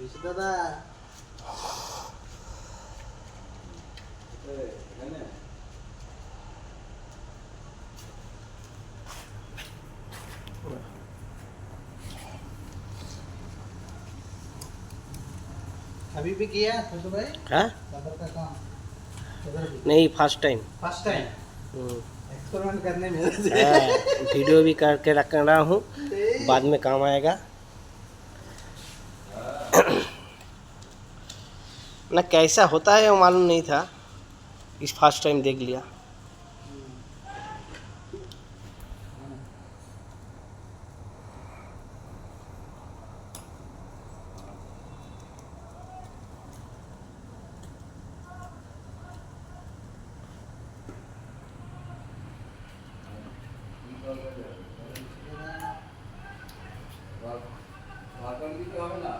দাদা अभी भी किया छोटू भाई? हाँ रबर का काम उधर भी नहीं, first time. First time experiment करने में वीडियो भी करके रख रहा हूँ, बाद में काम आएगा ना। कैसा होता है वो मालूम नहीं था, इस फर्स्ट टाइम देख लिया। वाकण দিতে হবে না।